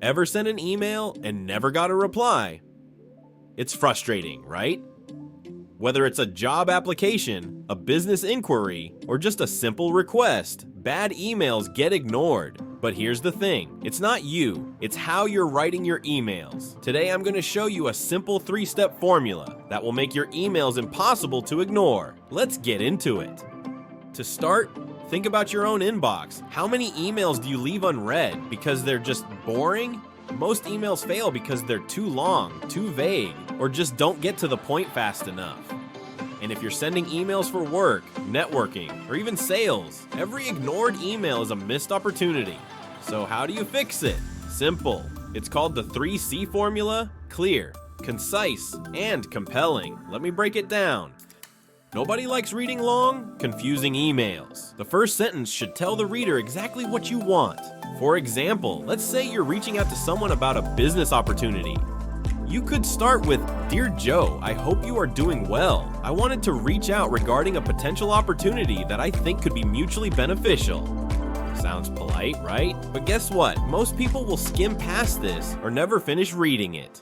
Ever sent an email and never got a reply? It's frustrating, right? Whether it's a job application, a business inquiry, or just a simple request, bad emails get ignored. But here's the thing, it's not you, it's how you're writing your emails. Today I'm going to show you a simple 3-step formula that will make your emails impossible to ignore. Let's get into it. To start, think about your own inbox. How many emails do you leave unread because they're just boring? Most emails fail because they're too long, too vague, or just don't get to the point fast enough. And if you're sending emails for work, networking, or even sales, every ignored email is a missed opportunity. So how do you fix it? Simple. It's called the 3C formula: clear, concise, and compelling. Let me break it down. Nobody likes reading long, confusing emails. The first sentence should tell the reader exactly what you want. For example, let's say you're reaching out to someone about a business opportunity. You could start with, "Dear Joe, I hope you are doing well. I wanted to reach out regarding a potential opportunity that I think could be mutually beneficial." Sounds polite, right? But guess what? Most people will skim past this or never finish reading it.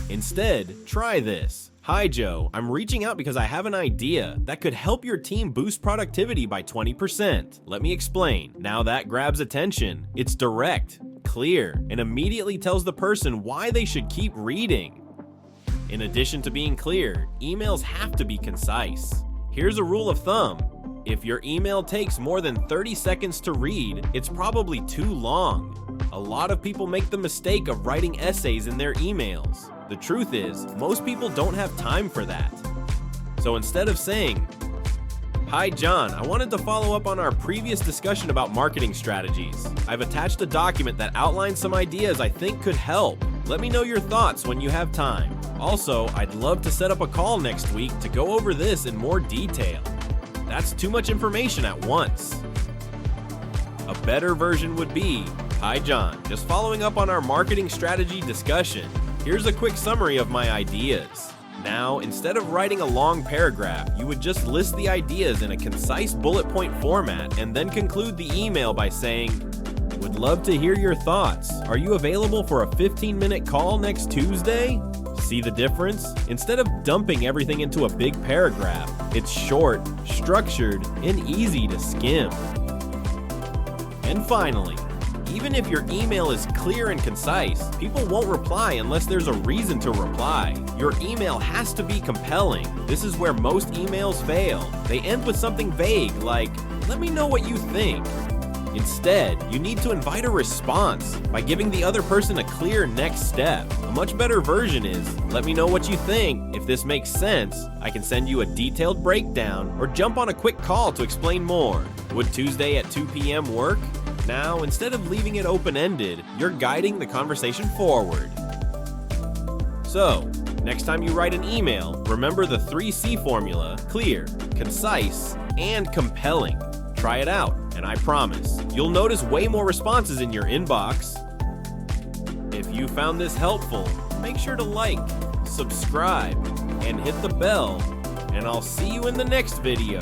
Instead, try this. "Hi Joe, I'm reaching out because I have an idea that could help your team boost productivity by 20%. Let me explain." Now that grabs attention. It's direct, clear, and immediately tells the person why they should keep reading. In addition to being clear, emails have to be concise. Here's a rule of thumb. If your email takes more than 30 seconds to read, it's probably too long. A lot of people make the mistake of writing essays in their emails. The truth is, most people don't have time for that. So instead of saying, "Hi John, I wanted to follow up on our previous discussion about marketing strategies. I've attached a document that outlines some ideas I think could help. Let me know your thoughts when you have time. Also, I'd love to set up a call next week to go over this in more detail." That's too much information at once. A better version would be, "Hi John, just following up on our marketing strategy discussion. Here's a quick summary of my ideas." Now, instead of writing a long paragraph, you would just list the ideas in a concise bullet point format and then conclude the email by saying, "Would love to hear your thoughts. Are you available for a 15-minute call next Tuesday?" See the difference? Instead of dumping everything into a big paragraph, it's short, structured, and easy to skim. And finally, even if your email is clear and concise, people won't reply unless there's a reason to reply. Your email has to be compelling. This is where most emails fail. They end with something vague like, "Let me know what you think." Instead, you need to invite a response by giving the other person a clear next step. A much better version is, "Let me know what you think. If this makes sense, I can send you a detailed breakdown or jump on a quick call to explain more. Would Tuesday at 2 p.m. work?" Now, instead of leaving it open-ended, you're guiding the conversation forward. So, next time you write an email, remember the 3C formula: clear, concise, and compelling. Try it out, and I promise, you'll notice way more responses in your inbox. If you found this helpful, make sure to like, subscribe, and hit the bell, and I'll see you in the next video.